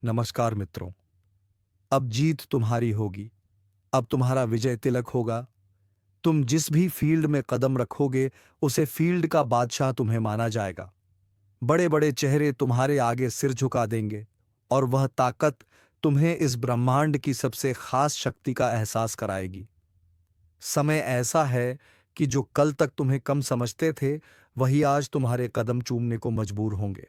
नमस्कार मित्रों। अब जीत तुम्हारी होगी। अब तुम्हारा विजय तिलक होगा। तुम जिस भी फील्ड में कदम रखोगे उसे फील्ड का बादशाह तुम्हें माना जाएगा। बड़े बड़े चेहरे तुम्हारे आगे सिर झुका देंगे और वह ताकत तुम्हें इस ब्रह्मांड की सबसे खास शक्ति का एहसास कराएगी। समय ऐसा है कि जो कल तक तुम्हें कम समझते थे वही आज तुम्हारे कदम चूमने को मजबूर होंगे।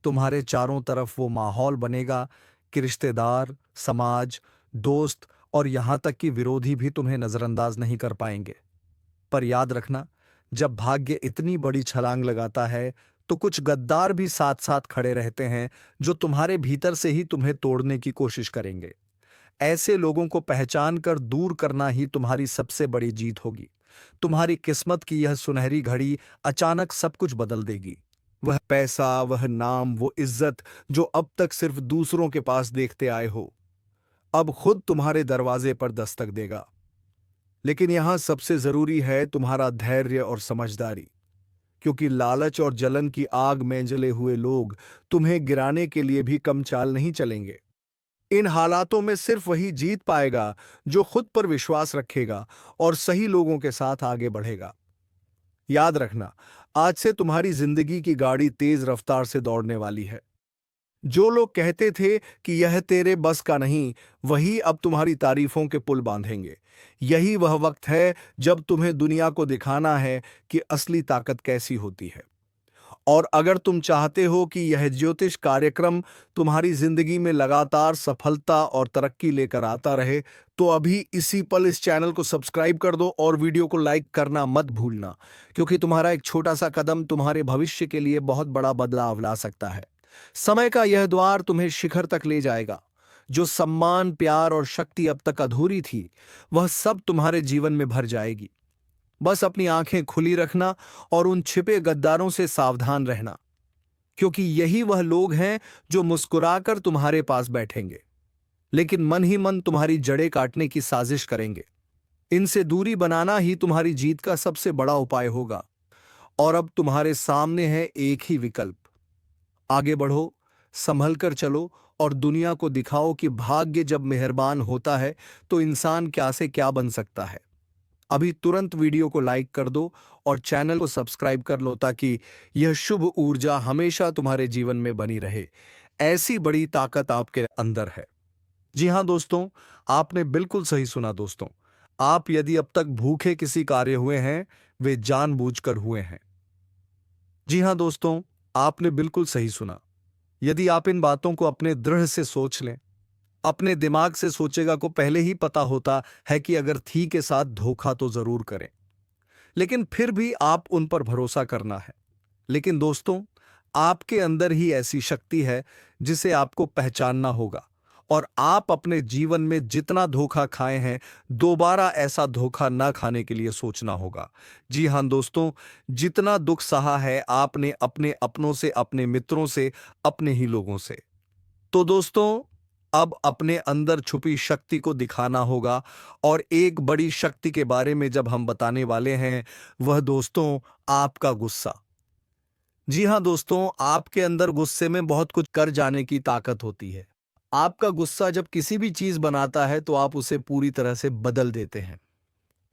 तुम्हारे चारों तरफ वो माहौल बनेगा कि रिश्तेदार, समाज, दोस्त और यहां तक कि विरोधी भी तुम्हें नजरअंदाज नहीं कर पाएंगे। पर याद रखना, जब भाग्य इतनी बड़ी छलांग लगाता है तो कुछ गद्दार भी साथ साथ खड़े रहते हैं जो तुम्हारे भीतर से ही तुम्हें तोड़ने की कोशिश करेंगे। ऐसे लोगों को पहचान कर दूर करना ही तुम्हारी सबसे बड़ी जीत होगी। तुम्हारी किस्मत की यह सुनहरी घड़ी अचानक सब कुछ बदल देगी। वह पैसा, वह नाम, वो इज्जत जो अब तक सिर्फ दूसरों के पास देखते आए हो, अब खुद तुम्हारे दरवाजे पर दस्तक देगा। लेकिन यहां सबसे जरूरी है तुम्हारा धैर्य और समझदारी, क्योंकि लालच और जलन की आग में जले हुए लोग तुम्हें गिराने के लिए भी कम चाल नहीं चलेंगे। इन हालातों में सिर्फ वही जीत पाएगा जो खुद पर विश्वास रखेगा और सही लोगों के साथ आगे बढ़ेगा। याद रखना, आज से तुम्हारी जिंदगी की गाड़ी तेज रफ्तार से दौड़ने वाली है। जो लोग कहते थे कि यह तेरे बस का नहीं, वही अब तुम्हारी तारीफों के पुल बांधेंगे। यही वह वक्त है जब तुम्हें दुनिया को दिखाना है कि असली ताकत कैसी होती है। और अगर तुम चाहते हो कि यह ज्योतिष कार्यक्रम तुम्हारी जिंदगी में लगातार सफलता और तरक्की लेकर आता रहे, तो अभी इसी पल इस चैनल को सब्सक्राइब कर दो और वीडियो को लाइक करना मत भूलना, क्योंकि तुम्हारा एक छोटा सा कदम तुम्हारे भविष्य के लिए बहुत बड़ा बदलाव ला सकता है। समय का यह द्वार तुम्हें शिखर तक ले जाएगा। जो सम्मान, प्यार और शक्ति अब तक अधूरी थी, वह सब तुम्हारे जीवन में भर जाएगी। बस अपनी आंखें खुली रखना और उन छिपे गद्दारों से सावधान रहना, क्योंकि यही वह लोग हैं जो मुस्कुराकर तुम्हारे पास बैठेंगे, लेकिन मन ही मन तुम्हारी जड़ें काटने की साजिश करेंगे। इनसे दूरी बनाना ही तुम्हारी जीत का सबसे बड़ा उपाय होगा। और अब तुम्हारे सामने है एक ही विकल्प। आगे बढ़ो, संभल कर चलो और दुनिया को दिखाओ कि भाग्य जब मेहरबान होता है तो इंसान क्या से क्या बन सकता है। अभी तुरंत वीडियो को लाइक कर दो और चैनल को सब्सक्राइब कर लो, ताकि यह शुभ ऊर्जा हमेशा तुम्हारे जीवन में बनी रहे। ऐसी बड़ी ताकत आपके अंदर है। जी हां दोस्तों, आपने बिल्कुल सही सुना दोस्तों। आप यदि अब तक भूखे किसी कार्य हुए हैं, वे जानबूझकर हुए हैं। जी हां दोस्तों, आपने बिल्कुल सही सुना। यदि आप इन बातों को अपने दृढ़ से सोच लें, अपने दिमाग से सोचेगा को पहले ही पता होता है कि अगर थी के साथ धोखा तो जरूर करें, लेकिन फिर भी आप उन पर भरोसा करना है। लेकिन दोस्तों, आपके अंदर ही ऐसी शक्ति है जिसे आपको पहचानना होगा, और आप अपने जीवन में जितना धोखा खाए हैं, दोबारा ऐसा धोखा ना खाने के लिए सोचना होगा। जी हां दोस्तों, जितना दुख सहा है आपने अपने अपनों से, अपने मित्रों से, अपने ही लोगों से, तो दोस्तों अब अपने अंदर छुपी शक्ति को दिखाना होगा। और एक बड़ी शक्ति के बारे में जब हम बताने वाले हैं, वह दोस्तों आपका गुस्सा। जी हां दोस्तों, आपके अंदर गुस्से में बहुत कुछ कर जाने की ताकत होती है। आपका गुस्सा जब किसी भी चीज बनाता है तो आप उसे पूरी तरह से बदल देते हैं।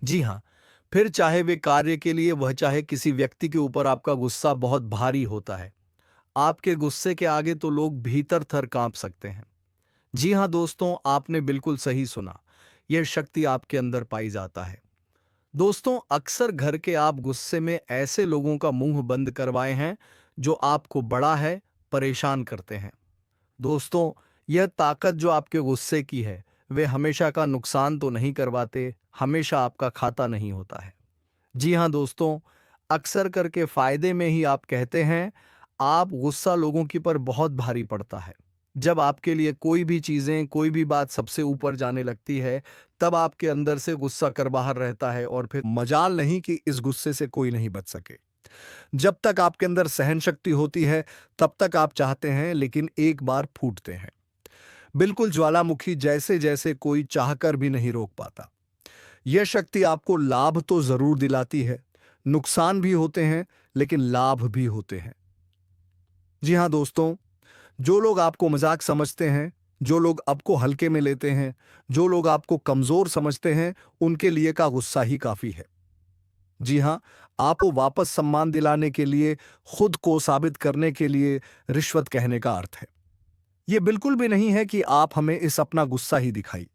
जी हां, फिर चाहे वे कार्य के लिए, वह चाहे किसी व्यक्ति के ऊपर, आपका गुस्सा बहुत भारी होता है। आपके गुस्से के आगे तो लोग भीतर थर कांप सकते हैं। जी हां दोस्तों, आपने बिल्कुल सही सुना। यह शक्ति आपके अंदर पाई जाता है। दोस्तों, अक्सर घर के आप गुस्से में ऐसे लोगों का मुंह बंद करवाए हैं जो आपको बड़ा है, परेशान करते हैं। दोस्तों, यह ताकत जो आपके गुस्से की है, वे हमेशा का नुकसान तो नहीं करवाते, हमेशा आपका खाता नहीं होता है। जी हां दोस्तों, अक्सर करके फायदे में ही आप कहते हैं। आप गुस्सा लोगों की पर बहुत भारी पड़ता है। जब आपके लिए कोई भी चीजें, कोई भी बात सबसे ऊपर जाने लगती है, तब आपके अंदर से गुस्सा कर बाहर रहता है और फिर मजाल नहीं कि इस गुस्से से कोई नहीं बच सके। जब तक आपके अंदर सहन शक्ति होती है, तब तक आप चाहते हैं, लेकिन एक बार फूटते हैं। बिल्कुल ज्वालामुखी जैसे, जैसे कोई चाहकर भी नहीं रोक पाता। यह शक्ति आपको लाभ तो जरूर दिलाती है, नुकसान भी होते हैं, लेकिन लाभ भी होते हैं। जी हां दोस्तों, जो लोग आपको मजाक समझते हैं, जो लोग आपको हल्के में लेते हैं, जो लोग आपको कमजोर समझते हैं, उनके लिए का गुस्सा ही काफी है। जी हाँ, आपको वापस सम्मान दिलाने के लिए, खुद को साबित करने के लिए रिश्वत कहने का अर्थ है। ये बिल्कुल भी नहीं है कि आप हमें इस अपना गुस्सा ही दिखाई,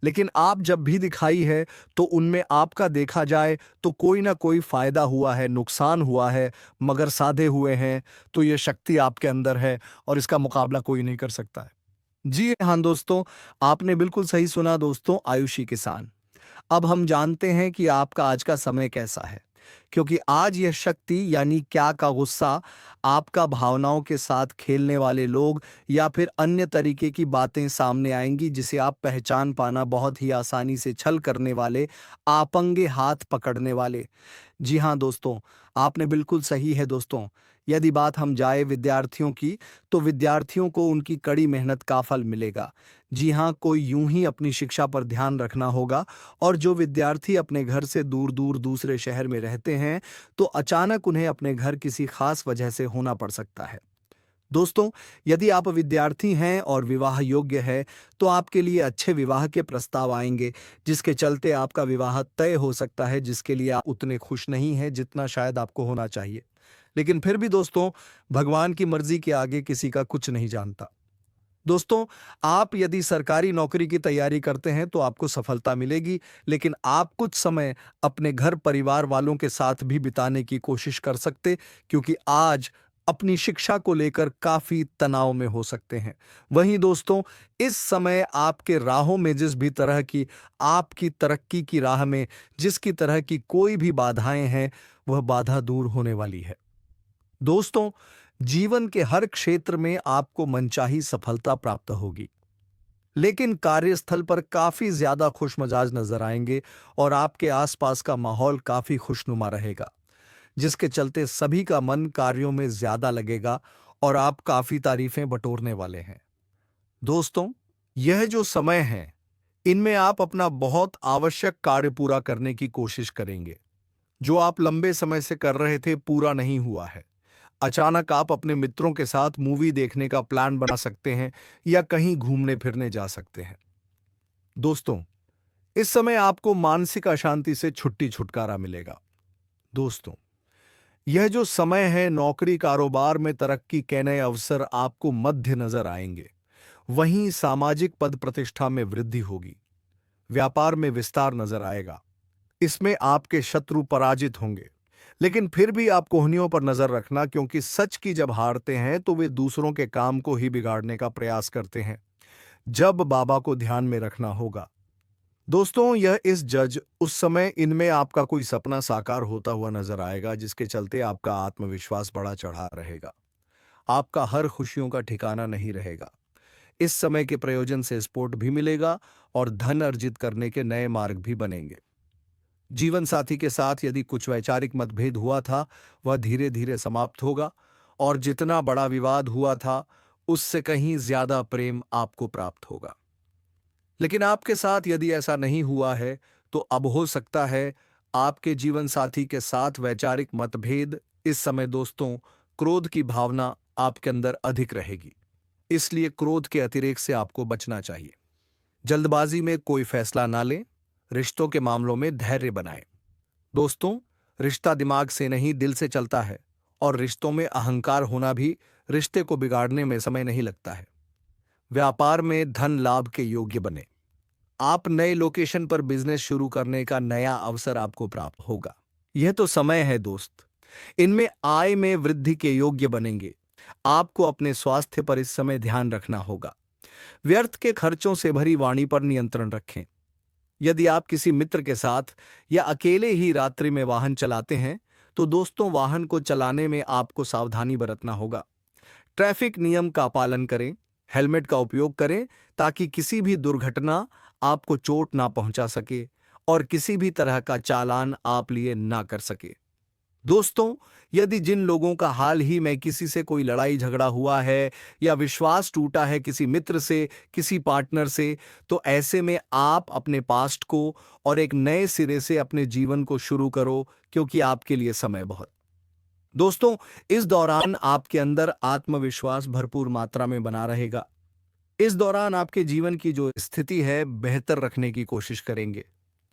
लेकिन आप जब भी दिखाई है तो उनमें आपका देखा जाए तो कोई ना कोई फायदा हुआ है, नुकसान हुआ है, मगर साधे हुए हैं, तो ये शक्ति आपके अंदर है और इसका मुकाबला कोई नहीं कर सकता है। जी हाँ दोस्तों, आपने बिल्कुल सही सुना दोस्तों, आयुषी किसान। अब हम जानते हैं कि आपका आज का समय कैसा है, क्योंकि आज यह शक्ति यानी क्या का गुस्सा आपका भावनाओं के साथ खेलने वाले लोग या फिर अन्य तरीके की बातें सामने आएंगी जिसे आप पहचान पाना बहुत ही आसानी से छल करने वाले, आपंगे हाथ पकड़ने वाले। जी हाँ दोस्तों, आपने बिल्कुल सही है दोस्तों। यदि बात हम जाए विद्यार्थियों की, तो विद्यार्थियों को उनकी कड़ी मेहनत का फल मिलेगा। जी हाँ, कोई यूं ही अपनी शिक्षा पर ध्यान रखना होगा। और जो विद्यार्थी अपने घर से दूर दूर दूसरे शहर में रहते हैं, तो अचानक उन्हें अपने घर किसी खास वजह से होना पड़ सकता है। दोस्तों, यदि आप विद्यार्थी हैं और विवाह योग्य है, तो आपके लिए अच्छे विवाह के प्रस्ताव आएंगे, जिसके चलते आपका विवाह तय हो सकता है, जिसके लिए आप उतने खुश नहीं हैं जितना शायद आपको होना चाहिए। लेकिन फिर भी दोस्तों, भगवान की मर्जी के आगे किसी का कुछ नहीं जानता। दोस्तों, आप यदि सरकारी नौकरी की तैयारी करते हैं तो आपको सफलता मिलेगी, लेकिन आप कुछ समय अपने घर परिवार वालों के साथ भी बिताने की कोशिश कर सकते, क्योंकि आज अपनी शिक्षा को लेकर काफी तनाव में हो सकते हैं। वहीं दोस्तों, इस समय आपके राहों में जिस भी तरह की, आपकी तरक्की की राह में जिसकी तरह की कोई भी बाधाएं हैं, वह बाधा दूर होने वाली है। दोस्तों, जीवन के हर क्षेत्र में आपको मनचाही सफलता प्राप्त होगी, लेकिन कार्यस्थल पर काफी ज्यादा खुशमिजाज नजर आएंगे और आपके आसपास का माहौल काफी खुशनुमा रहेगा, जिसके चलते सभी का मन कार्यों में ज्यादा लगेगा और आप काफी तारीफें बटोरने वाले हैं। दोस्तों, यह जो समय है, इनमें आप अपना बहुत आवश्यक कार्य पूरा करने की कोशिश करेंगे। जो आप लंबे समय से कर रहे थे, पूरा नहीं हुआ है। अचानक आप अपने मित्रों के साथ मूवी देखने का प्लान बना सकते हैं या कहीं घूमने फिरने जा सकते हैं। दोस्तों, इस समय आपको मानसिक अशांति से छुटकारा मिलेगा। दोस्तों, यह जो समय है, नौकरी कारोबार में तरक्की के नए अवसर आपको मध्य नजर आएंगे। वहीं सामाजिक पद प्रतिष्ठा में वृद्धि होगी। व्यापार में विस्तार नजर आएगा। इसमें आपके शत्रु पराजित होंगे। लेकिन फिर भी आप कोहनियों पर नजर रखना, क्योंकि सच की जब हारते हैं तो वे दूसरों के काम को ही बिगाड़ने का प्रयास करते हैं। जब बाबा को ध्यान में रखना होगा। दोस्तों, यह इस जज उस समय इनमें आपका कोई सपना साकार होता हुआ नजर आएगा, जिसके चलते आपका आत्मविश्वास बढ़ा चढ़ा रहेगा। आपका हर खुशियों का ठिकाना नहीं रहेगा। इस समय के प्रयोजन से स्पोर्ट भी मिलेगा और धन अर्जित करने के नए मार्ग भी बनेंगे। जीवन साथी के साथ यदि कुछ वैचारिक मतभेद हुआ था, वह धीरे धीरे समाप्त होगा और जितना बड़ा विवाद हुआ था, उससे कहीं ज्यादा प्रेम आपको प्राप्त होगा। लेकिन आपके साथ यदि ऐसा नहीं हुआ है, तो अब हो सकता है आपके जीवन साथी के साथ वैचारिक मतभेद। इस समय दोस्तों, क्रोध की भावना आपके अंदर अधिक रहेगी, इसलिए क्रोध के अतिरेक से आपको बचना चाहिए। जल्दबाजी में कोई फैसला ना लें। रिश्तों के मामलों में धैर्य बनाएं। दोस्तों, रिश्ता दिमाग से नहीं, दिल से चलता है, और रिश्तों में अहंकार होना भी रिश्ते को बिगाड़ने में समय नहीं लगता है। व्यापार में धन लाभ के योग्य बने। आप नए लोकेशन पर बिजनेस शुरू करने का नया अवसर आपको प्राप्त होगा। यह तो समय है दोस्त, इनमें आय में वृद्धि के योग्य बनेंगे। आपको अपने स्वास्थ्य पर इस समय ध्यान रखना होगा। व्यर्थ के खर्चों से भरी वाणी पर नियंत्रण रखें। यदि आप किसी मित्र के साथ या अकेले ही रात्रि में वाहन चलाते हैं, तो दोस्तों, वाहन को चलाने में आपको सावधानी बरतना होगा। ट्रैफिक नियम का पालन करें, हेलमेट का उपयोग करें, ताकि किसी भी दुर्घटना आपको चोट ना पहुंचा सके और किसी भी तरह का चालान आप लिए ना कर सके। दोस्तों, यदि जिन लोगों का हाल ही में किसी से कोई लड़ाई झगड़ा हुआ है या विश्वास टूटा है किसी मित्र से, किसी पार्टनर से, तो ऐसे में आप अपने पास्ट को और एक नए सिरे से अपने जीवन को शुरू करो, क्योंकि आपके लिए समय बहुत। दोस्तों, इस दौरान आपके अंदर आत्मविश्वास भरपूर मात्रा में बना रहेगा। इस दौरान आपके जीवन की जो स्थिति है बेहतर रखने की कोशिश करेंगे।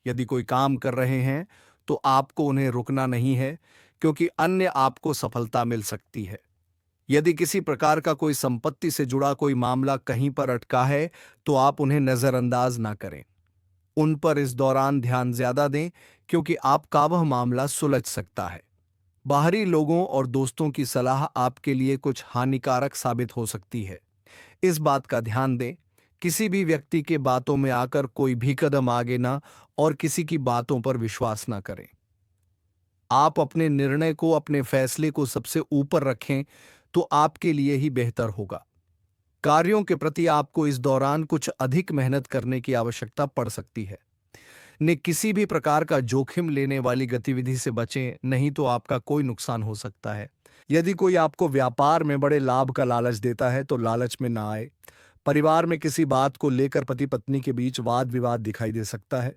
यदि कोई काम कर रहे हैं तो आपको उन्हें रुकना नहीं है, क्योंकि अन्य आपको सफलता मिल सकती है। यदि किसी प्रकार का कोई संपत्ति से जुड़ा कोई मामला कहीं पर अटका है तो आप उन्हें नजरअंदाज ना करें। उन पर इस दौरान ध्यान ज्यादा दें, क्योंकि आपका वह मामला सुलझ सकता है। बाहरी लोगों और दोस्तों की सलाह आपके लिए कुछ हानिकारक साबित हो सकती है। इस बात का ध्यान दें, किसी भी व्यक्ति के बातों में आकर कोई भी कदम आगे ना और किसी की बातों पर विश्वास ना करें। आप अपने निर्णय को, अपने फैसले को सबसे ऊपर रखें तो आपके लिए ही बेहतर होगा। कार्यों के प्रति आपको इस दौरान कुछ अधिक मेहनत करने की आवश्यकता पड़ सकती है। ने किसी भी प्रकार का जोखिम लेने वाली गतिविधि से बचें, नहीं तो आपका कोई नुकसान हो सकता है। यदि कोई आपको व्यापार में बड़े लाभ का लालच देता है तो लालच में ना आए। परिवार में किसी बात को लेकर पति पत्नी के बीच वाद विवाद दिखाई दे सकता है,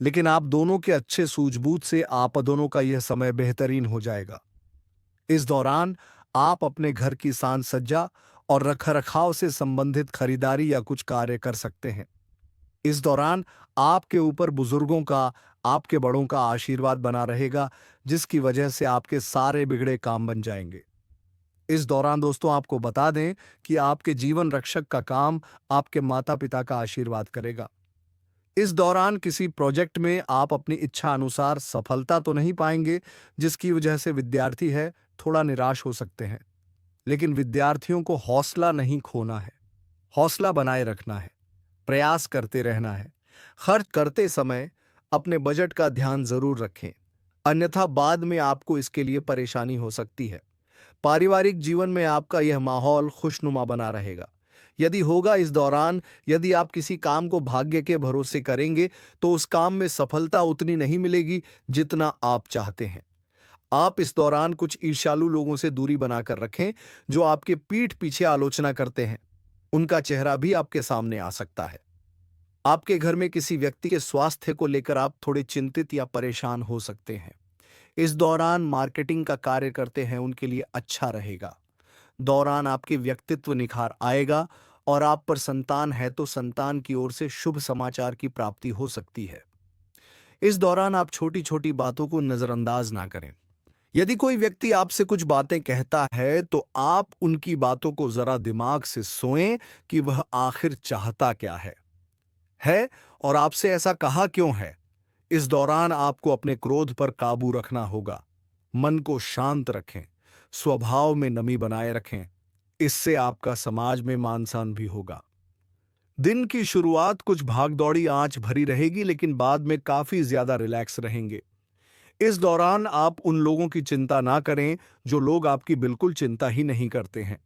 लेकिन आप दोनों के अच्छे सूझबूझ से आप दोनों का यह समय बेहतरीन हो जाएगा। इस दौरान आप अपने घर की साज सज्जा और रखरखाव से संबंधित खरीदारी या कुछ कार्य कर सकते हैं। इस दौरान आपके ऊपर बुजुर्गों का, आपके बड़ों का आशीर्वाद बना रहेगा, जिसकी वजह से आपके सारे बिगड़े काम बन जाएंगे। इस दौरान दोस्तों आपको बता दें कि आपके जीवन रक्षक का काम आपके माता पिता का आशीर्वाद करेगा। इस दौरान किसी प्रोजेक्ट में आप अपनी इच्छा अनुसार सफलता तो नहीं पाएंगे, जिसकी वजह से विद्यार्थी है थोड़ा निराश हो सकते हैं। लेकिन विद्यार्थियों को हौसला नहीं खोना है, हौसला बनाए रखना है, प्रयास करते रहना है। खर्च करते समय अपने बजट का ध्यान जरूर रखें, अन्यथा बाद में आपको इसके लिए परेशानी हो सकती है। पारिवारिक जीवन में आपका यह माहौल खुशनुमा बना रहेगा। यदि होगा इस दौरान, यदि आप किसी काम को भाग्य के भरोसे करेंगे तो उस काम में सफलता उतनी नहीं मिलेगी जितना आप चाहते हैं। आप इस दौरान कुछ ईर्ष्यालु लोगों से दूरी बनाकर रखें जो आपके पीठ पीछे आलोचना करते हैं। उनका चेहरा भी आपके सामने आ सकता है। आपके घर में किसी व्यक्ति के स्वास्थ्य को लेकर आप थोड़े चिंतित या परेशान हो सकते हैं। इस दौरान मार्केटिंग का कार्य करते हैं उनके लिए अच्छा रहेगा। दौरान आपके व्यक्तित्व निखार आएगा और आप पर संतान है तो संतान की ओर से शुभ समाचार की प्राप्ति हो सकती है। इस दौरान आप छोटी छोटी बातों को नजरअंदाज ना करें। यदि कोई व्यक्ति आपसे कुछ बातें कहता है तो आप उनकी बातों को जरा दिमाग से सोएं कि वह आखिर चाहता क्या है और आपसे ऐसा कहा क्यों है। इस दौरान आपको अपने क्रोध पर काबू रखना होगा। मन को शांत रखें, स्वभाव में नमी बनाए रखें। इससे आपका समाज में मान सम्मान भी होगा। दिन की शुरुआत कुछ भागदौड़ी आंच भरी रहेगी, लेकिन बाद में काफी ज्यादा रिलैक्स रहेंगे। इस दौरान आप उन लोगों की चिंता ना करें जो लोग आपकी बिल्कुल चिंता ही नहीं करते हैं।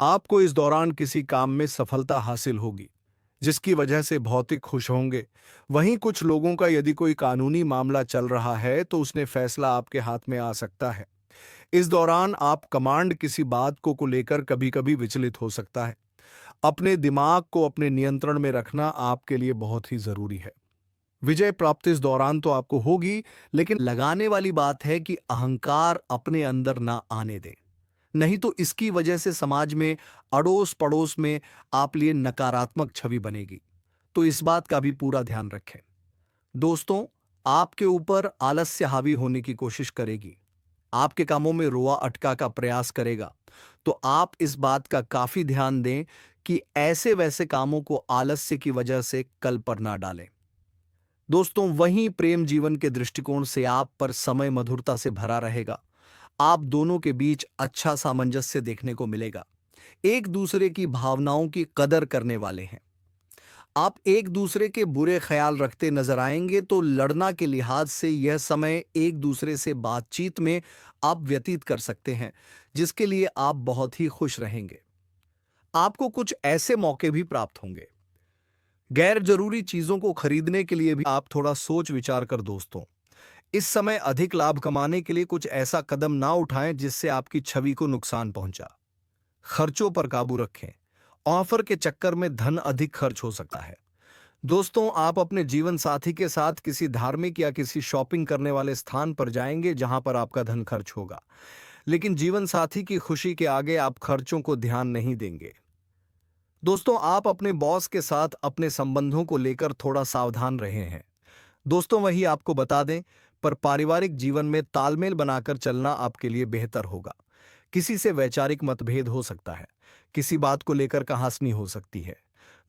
आपको इस दौरान किसी काम में सफलता हासिल होगी, जिसकी वजह से भौतिक खुश होंगे। वहीं कुछ लोगों का यदि कोई कानूनी मामला चल रहा है तो उसने फैसला आपके हाथ में आ सकता है। इस दौरान आप कमांड किसी बात को लेकर कभी कभी विचलित हो सकता है। अपने दिमाग को अपने नियंत्रण में रखना आपके लिए बहुत ही जरूरी है। विजय प्राप्ति इस दौरान तो आपको होगी, लेकिन लगाने वाली बात है कि अहंकार अपने अंदर ना आने दें, नहीं तो इसकी वजह से समाज में, अड़ोस पड़ोस में आप लिए नकारात्मक छवि बनेगी। तो इस बात का भी पूरा ध्यान रखें। दोस्तों, आपके ऊपर आलस्य हावी होने की कोशिश करेगी, आपके कामों में रोआ अटका का प्रयास करेगा। तो आप इस बात का काफी ध्यान दें कि ऐसे वैसे कामों को आलस्य की वजह से कल पर ना डालें। दोस्तों, वहीं प्रेम जीवन के दृष्टिकोण से आप पर समय मधुरता से भरा रहेगा। आप दोनों के बीच अच्छा सामंजस्य देखने को मिलेगा। एक दूसरे की भावनाओं की कदर करने वाले हैं। आप एक दूसरे के बुरे ख्याल रखते नजर आएंगे तो लड़ना के लिहाज से यह समय एक दूसरे से बातचीत में आप व्यतीत कर सकते हैं, जिसके लिए आप बहुत ही खुश रहेंगे। आपको कुछ ऐसे मौके भी प्राप्त होंगे। गैर जरूरी चीजों को खरीदने के लिए भी आप थोड़ा सोच विचार कर दोस्तों, इस समय अधिक लाभ कमाने के लिए कुछ ऐसा कदम ना उठाएं जिससे आपकी छवि को नुकसान पहुंचा। खर्चों पर काबू रखें। ऑफर के चक्कर में धन अधिक खर्च हो सकता है। दोस्तों, आप अपने जीवन साथी के साथ किसी धार्मिक या किसी शॉपिंग करने वाले स्थान पर जाएंगे जहां पर आपका धन खर्च होगा। लेकिन जीवन साथी की खुशी के आगे आप खर्चों को ध्यान नहीं देंगे। दोस्तों, आप अपने बॉस के साथ अपने संबंधों को लेकर थोड़ा सावधान रहे हैं। दोस्तों, वही आपको बता दें, पर पारिवारिक जीवन में तालमेल बनाकर चलना आपके लिए बेहतर होगा। किसी से वैचारिक मतभेद हो सकता है, किसी बात को लेकर कहासुनी हो सकती है।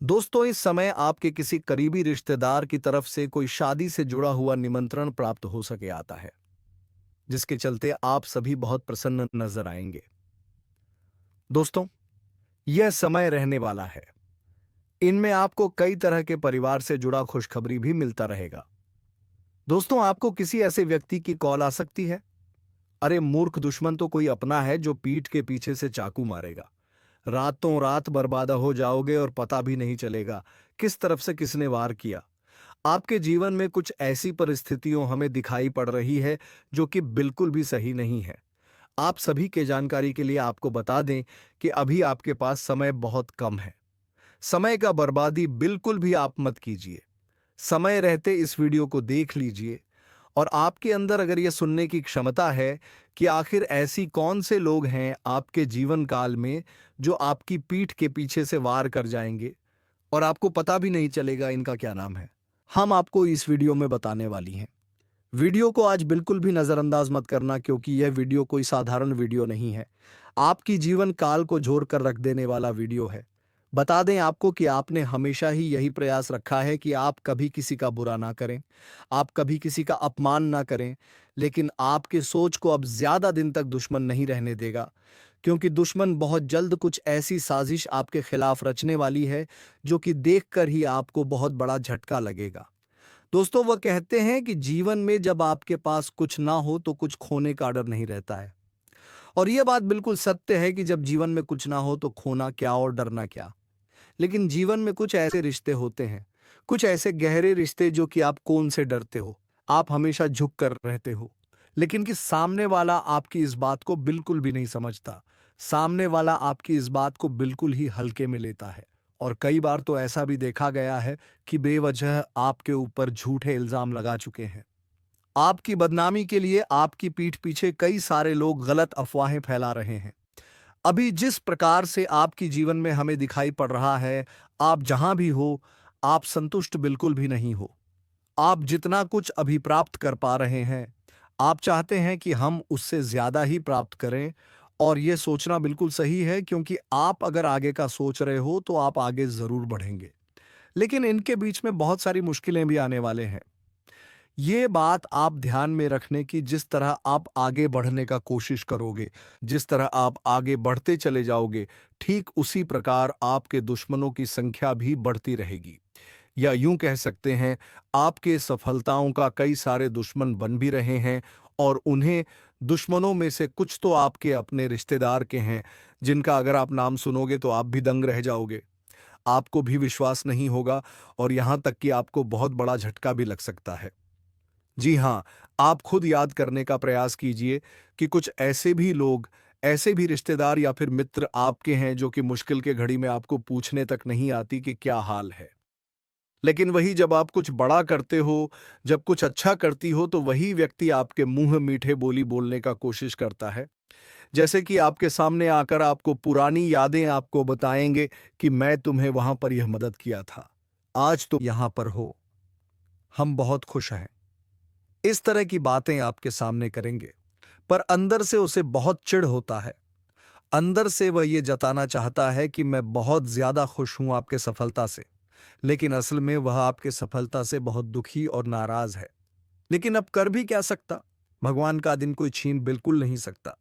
दोस्तों, इस समय आपके किसी करीबी रिश्तेदार की तरफ से कोई शादी से जुड़ा हुआ निमंत्रण प्राप्त हो सके आता है, जिसके चलते आप सभी बहुत प्रसन्न नजर आएंगे। दोस्तों, यह समय रहने वाला है। इनमें आपको कई तरह के परिवार से जुड़ा खुशखबरी भी मिलता रहेगा। दोस्तों, आपको किसी ऐसे व्यक्ति की कॉल आ सकती है। अरे मूर्ख, दुश्मन तो कोई अपना है जो पीठ के पीछे से चाकू मारेगा। रातों रात बर्बाद हो जाओगे और पता भी नहीं चलेगा किस तरफ से किसने वार किया। आपके जीवन में कुछ ऐसी परिस्थितियों हमें दिखाई पड़ रही है जो कि बिल्कुल भी सही नहीं है। आप सभी के जानकारी के लिए आपको बता दें कि अभी आपके पास समय बहुत कम है। समय का बर्बादी बिल्कुल भी आप मत कीजिए। समय रहते इस वीडियो को देख लीजिए, और आपके अंदर अगर यह सुनने की क्षमता है कि आखिर ऐसी कौन से लोग हैं आपके जीवन काल में जो आपकी पीठ के पीछे से वार कर जाएंगे और आपको पता भी नहीं चलेगा इनका क्या नाम है, हम आपको इस वीडियो में बताने वाली हैं। वीडियो को आज बिल्कुल भी नज़रअंदाज मत करना, क्योंकि यह वीडियो कोई साधारण वीडियो नहीं है। आपकी जीवन काल को झोर कर रख देने वाला वीडियो है। बता दें आपको कि आपने हमेशा ही यही प्रयास रखा है कि आप कभी किसी का बुरा ना करें, आप कभी किसी का अपमान ना करें, लेकिन आपके सोच को अब ज़्यादा दिन तक दुश्मन नहीं रहने देगा, क्योंकि दुश्मन बहुत जल्द कुछ ऐसी साजिश आपके खिलाफ रचने वाली है जो कि देखकर ही आपको बहुत बड़ा झटका लगेगा। दोस्तों, वह कहते हैं कि जीवन में जब आपके पास कुछ ना हो तो कुछ खोने का डर नहीं रहता है। और यह बात बिल्कुल सत्य है कि जब जीवन में कुछ ना हो तो खोना क्या और डरना क्या। लेकिन जीवन में कुछ ऐसे रिश्ते होते हैं, कुछ ऐसे गहरे रिश्ते जो कि आप कौन से डरते हो, आप हमेशा झुक कर रहते हो, लेकिन कि सामने वाला आपकी इस बात को बिल्कुल भी नहीं समझता। सामने वाला आपकी इस बात को बिल्कुल ही हल्के में लेता है। और कई बार तो ऐसा भी देखा गया है कि बेवजह आपके ऊपर झूठे इल्जाम लगा चुके हैं। आपकी बदनामी के लिए आपकी पीठ पीछे कई सारे लोग गलत अफवाहें फैला रहे हैं। अभी जिस प्रकार से आपकी जीवन में हमें दिखाई पड़ रहा है, आप जहां भी हो, आप संतुष्ट बिल्कुल भी नहीं हो। आप जितना कुछ अभी प्राप्त कर पा रहे हैं, आप चाहते हैं कि हम उससे ज्यादा ही प्राप्त करें, और यह सोचना बिल्कुल सही है, क्योंकि आप अगर आगे का सोच रहे हो तो आप आगे जरूर बढ़ेंगे। लेकिन इनके बीच में बहुत सारी मुश्किलें भी आने वाले हैं। ये बात आप ध्यान में रखने की, जिस तरह आप आगे बढ़ने का कोशिश करोगे, जिस तरह आप आगे बढ़ते चले जाओगे, ठीक उसी प्रकार आपके दुश्मनों की संख्या भी बढ़ती रहेगी। या यूं कह सकते हैं, आपके सफलताओं का कई सारे दुश्मन बन भी रहे हैं, और उन्हें दुश्मनों में से कुछ तो आपके अपने रिश्तेदार के हैं, जिनका अगर आप नाम सुनोगे तो आप भी दंग रह जाओगे। आपको भी विश्वास नहीं होगा, और यहां तक कि आपको बहुत बड़ा झटका भी लग सकता है। जी हाँ, आप खुद याद करने का प्रयास कीजिए कि कुछ ऐसे भी लोग, ऐसे भी रिश्तेदार या फिर मित्र आपके हैं जो कि मुश्किल के घड़ी में आपको पूछने तक नहीं आती कि क्या हाल है। लेकिन वही जब आप कुछ बड़ा करते हो, जब कुछ अच्छा करती हो, तो वही व्यक्ति आपके मुंह मीठे बोली बोलने का कोशिश करता है। जैसे कि आपके सामने आकर आपको पुरानी यादें आपको बताएंगे कि मैं तुम्हें वहां पर यह मदद किया था, आज तुम यहां पर हो, हम बहुत खुश हैं। इस तरह की बातें आपके सामने करेंगे, पर अंदर से उसे बहुत चिढ़ होता है। अंदर से वह ये जताना चाहता है कि मैं बहुत ज्यादा खुश हूं आपके सफलता से, लेकिन असल में वह आपके सफलता से बहुत दुखी और नाराज है। लेकिन अब कर भी क्या सकता। भगवान का दिन कोई छीन बिल्कुल नहीं सकता।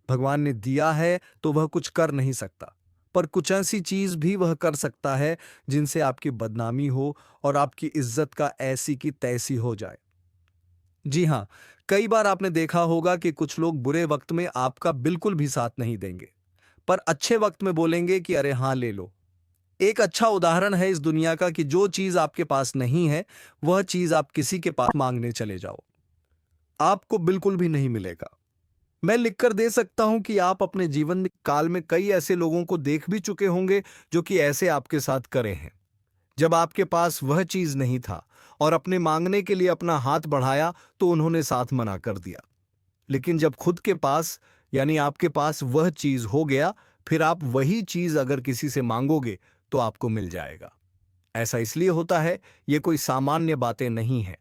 भगवान ने दिया है तो वह कुछ कर नहीं सकता, पर कुछ ऐसी चीज भी वह कर सकता है जिनसे आपकी बदनामी हो और आपकी इज्जत का ऐसी की तैसी हो जाए। जी हाँ, कई बार आपने देखा होगा कि कुछ लोग बुरे वक्त में आपका बिल्कुल भी साथ नहीं देंगे, पर अच्छे वक्त में बोलेंगे कि अरे हाँ ले लो। एक अच्छा उदाहरण है इस दुनिया का कि जो चीज आपके पास नहीं है, वह चीज आप किसी के पास मांगने चले जाओ, आपको बिल्कुल भी नहीं मिलेगा। मैं लिखकर दे सकता हूं कि आप अपने जीवन काल में कई ऐसे लोगों को देख भी चुके होंगे जो कि ऐसे आपके साथ करे हैं। जब आपके पास वह चीज नहीं था और अपने मांगने के लिए अपना हाथ बढ़ाया तो उन्होंने साथ मना कर दिया। लेकिन जब खुद के पास यानी आपके पास वह चीज हो गया, फिर आप वही चीज अगर किसी से मांगोगे तो आपको मिल जाएगा। ऐसा इसलिए होता है, ये कोई सामान्य बातें नहीं है।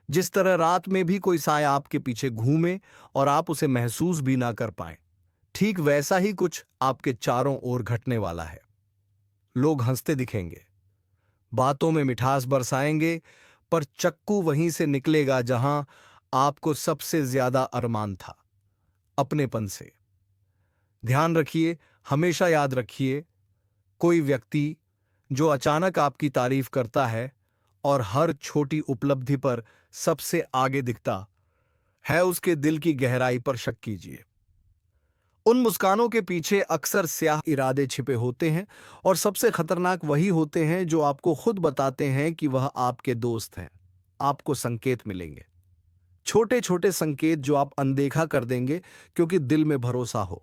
जिस तरह रात में भी कोई साया आपके पीछे घूमे और आप उसे महसूस भी ना कर पाए, ठीक वैसा ही कुछ आपके चारों ओर घटने वाला है। लोग हंसते दिखेंगे, बातों में मिठास बरसाएंगे, पर चक्कू वहीं से निकलेगा जहां आपको सबसे ज्यादा अरमान था, अपनेपन से। ध्यान रखिए, हमेशा याद रखिए, कोई व्यक्ति जो अचानक आपकी तारीफ करता है और हर छोटी उपलब्धि पर सबसे आगे दिखता है, उसके दिल की गहराई पर शक कीजिए। उन मुस्कानों के पीछे अक्सर स्याह इरादे छिपे होते हैं, और सबसे खतरनाक वही होते हैं जो आपको खुद बताते हैं कि वह आपके दोस्त हैं। आपको संकेत मिलेंगे, छोटे छोटे संकेत जो आप अनदेखा कर देंगे क्योंकि दिल में भरोसा हो।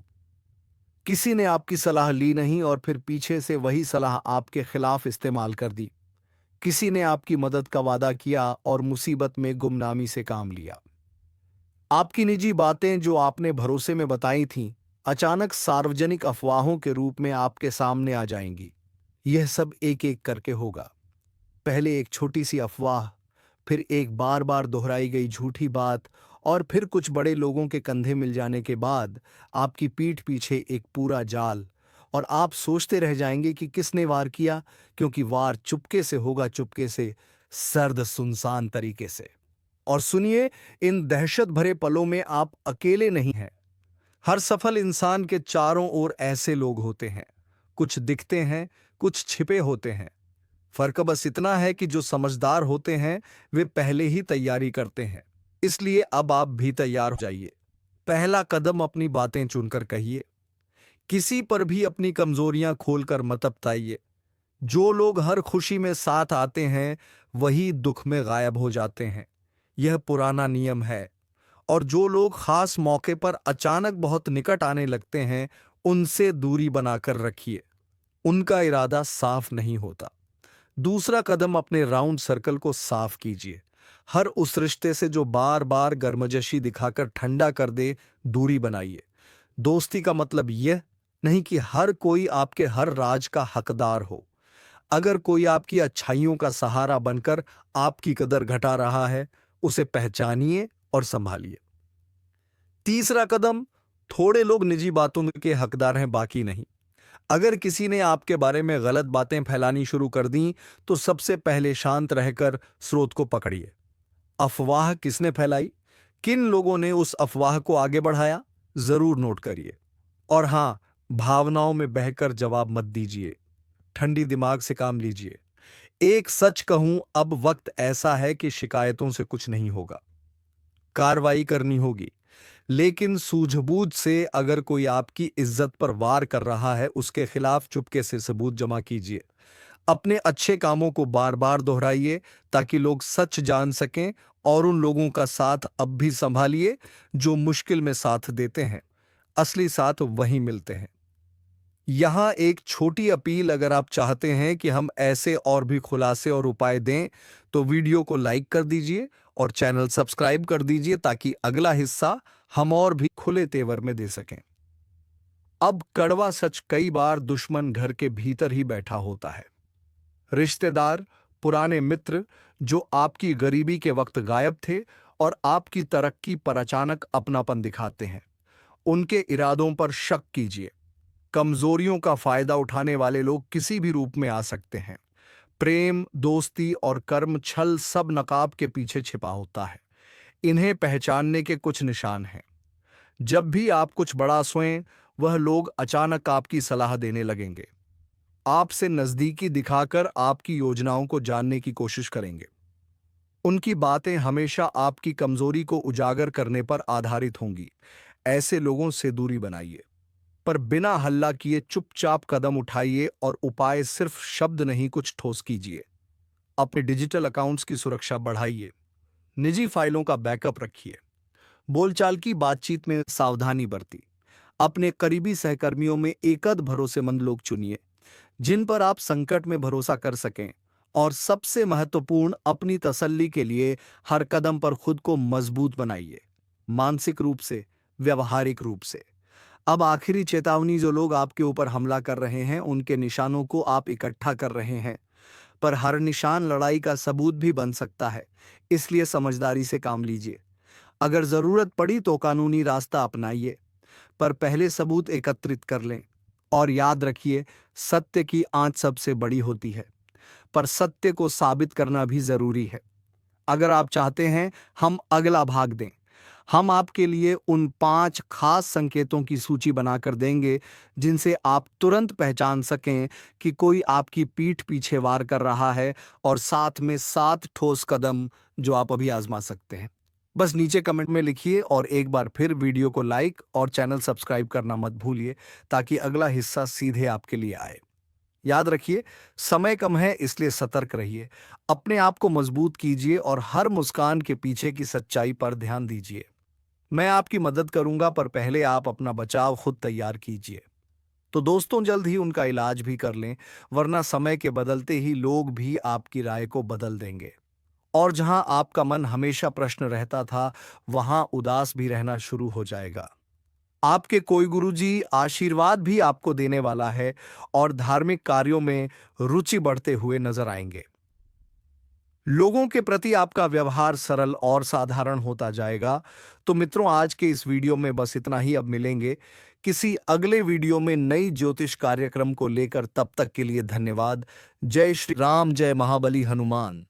किसी ने आपकी सलाह ली नहीं और फिर पीछे से वही सलाह आपके खिलाफ इस्तेमाल कर दी। किसी ने आपकी मदद का वादा किया और मुसीबत में गुमनामी से काम लिया। आपकी निजी बातें जो आपने भरोसे में बताई थीं, अचानक सार्वजनिक अफवाहों के रूप में आपके सामने आ जाएंगी। यह सब एक एक करके होगा। पहले एक छोटी सी अफवाह, फिर एक बार बार दोहराई गई झूठी बात, और फिर कुछ बड़े लोगों के कंधे मिल जाने के बाद आपकी पीठ पीछे एक पूरा जाल। और आप सोचते रह जाएंगे कि किसने वार किया, क्योंकि वार चुपके से होगा, चुपके से, सर्द सुनसान तरीके से। और सुनिए, इन दहशत भरे पलों में आप अकेले नहीं हैं। हर सफल इंसान के चारों ओर ऐसे लोग होते हैं। कुछ दिखते हैं, कुछ छिपे होते हैं। फर्क बस इतना है कि जो समझदार होते हैं वे पहले ही तैयारी करते हैं। इसलिए अब आप भी तैयार हो जाइए। पहला कदम, अपनी बातें चुनकर कहिए। किसी पर भी अपनी कमजोरियां खोलकर मत बताइए। जो लोग हर खुशी में साथ आते हैं वही दुख में गायब हो जाते हैं। यह पुराना नियम है। और जो लोग खास मौके पर अचानक बहुत निकट आने लगते हैं, उनसे दूरी बनाकर रखिए। उनका इरादा साफ नहीं होता। दूसरा कदम, अपने राउंड सर्कल को साफ कीजिए। हर उस रिश्ते से जो बार बार गर्मजोशी दिखाकर ठंडा कर दे, दूरी बनाइए। दोस्ती का मतलब यह नहीं कि हर कोई आपके हर राज का हकदार हो। अगर कोई आपकी अच्छाइयों का सहारा बनकर आपकी कदर घटा रहा है, उसे पहचानिए और संभालिए। तीसरा कदम, थोड़े लोग निजी बातों के हकदार हैं, बाकी नहीं। अगर किसी ने आपके बारे में गलत बातें फैलानी शुरू कर दी, तो सबसे पहले शांत रहकर स्रोत को पकड़िए। अफवाह किसने फैलाई, किन लोगों ने उस अफवाह को आगे बढ़ाया, जरूर नोट करिए। और हां, भावनाओं में बहकर जवाब मत दीजिए। ठंडी दिमाग से काम लीजिए। एक सच कहूं, अब वक्त ऐसा है कि शिकायतों से कुछ नहीं होगा, कार्रवाई करनी होगी। लेकिन सूझबूझ से अगर कोई आपकी इज्जत पर वार कर रहा है, उसके खिलाफ चुपके से सबूत जमा कीजिए। अपने अच्छे कामों को बार बार दोहराइए ताकि लोग सच जान सकें। और उन लोगों का साथ अब भी संभालिए जो मुश्किल में साथ देते हैं। असली साथ वहीं मिलते हैं। यहां एक छोटी अपील, अगर आप चाहते हैं कि हम ऐसे और भी खुलासे और उपाय दें, तो वीडियो को लाइक कर दीजिए और चैनल सब्सक्राइब कर दीजिए ताकि अगला हिस्सा हम और भी खुले तेवर में दे सकें। अब कड़वा सच, कई बार दुश्मन घर के भीतर ही बैठा होता है। रिश्तेदार, पुराने मित्र जो आपकी गरीबी के वक्त गायब थे और आपकी तरक्की पर अचानक अपनापन दिखाते हैं। उनके इरादों पर शक कीजिए। कमजोरियों का फायदा उठाने वाले लोग किसी भी रूप में आ सकते हैं। प्रेम, दोस्ती और कर्म छल सब नकाब के पीछे छिपा होता है। इन्हें पहचानने के कुछ निशान हैं। जब भी आप कुछ बड़ा सोएं, वह लोग अचानक आपकी सलाह देने लगेंगे। आपसे नजदीकी दिखाकर आपकी योजनाओं को जानने की कोशिश करेंगे। उनकी बातें हमेशा आपकी कमजोरी को उजागर करने पर आधारित होंगी। ऐसे लोगों से दूरी बनाइए, पर बिना हल्ला किए चुपचाप कदम उठाइए। और उपाय सिर्फ शब्द नहीं, कुछ ठोस कीजिए। अपने डिजिटल अकाउंट्स की सुरक्षा बढ़ाइए। निजी फाइलों का बैकअप रखिए। बोलचाल की बातचीत में सावधानी बरती। अपने करीबी सहकर्मियों में एकद भरोसेमंद लोग चुनिए जिन पर आप संकट में भरोसा कर सकें। और सबसे महत्वपूर्ण, अपनी तसल्ली के लिए हर कदम पर खुद को मजबूत बनाइए, मानसिक रूप से, व्यवहारिक रूप से। अब आखिरी चेतावनी, जो लोग आपके ऊपर हमला कर रहे हैं उनके निशानों को आप इकट्ठा कर रहे हैं, पर हर निशान लड़ाई का सबूत भी बन सकता है, इसलिए समझदारी से काम लीजिए। अगर जरूरत पड़ी तो कानूनी रास्ता अपनाइए, पर पहले सबूत एकत्रित कर लें। और याद रखिए, सत्य की आंच सबसे बड़ी होती है, पर सत्य को साबित करना भी जरूरी है। अगर आप चाहते हैं हम अगला भाग दें, हम आपके लिए उन 5 खास संकेतों की सूची बनाकर देंगे जिनसे आप तुरंत पहचान सकें कि कोई आपकी पीठ पीछे वार कर रहा है, और साथ में 7 ठोस कदम जो आप अभी आजमा सकते हैं। बस नीचे कमेंट में लिखिए, और एक बार फिर वीडियो को लाइक और चैनल सब्सक्राइब करना मत भूलिए, ताकि अगला हिस्सा सीधे आपके लिए आए। याद रखिए, समय कम है, इसलिए सतर्क रहिए, अपने आप को मजबूत कीजिए और हर मुस्कान के पीछे की सच्चाई पर ध्यान दीजिए। मैं आपकी मदद करूंगा, पर पहले आप अपना बचाव खुद तैयार कीजिए। तो दोस्तों, जल्द ही उनका इलाज भी कर लें, वरना समय के बदलते ही लोग भी आपकी राय को बदल देंगे। और जहां आपका मन हमेशा प्रश्न रहता था, वहां उदास भी रहना शुरू हो जाएगा। आपके कोई गुरुजी आशीर्वाद भी आपको देने वाला है, और धार्मिक कार्यों में रुचि बढ़ते हुए नजर आएंगे। लोगों के प्रति आपका व्यवहार सरल और साधारण होता जाएगा। तो मित्रों, आज के इस वीडियो में बस इतना ही। अब मिलेंगे किसी अगले वीडियो में नई ज्योतिष कार्यक्रम को लेकर। तब तक के लिए धन्यवाद। जय श्री राम, जय महाबली हनुमान।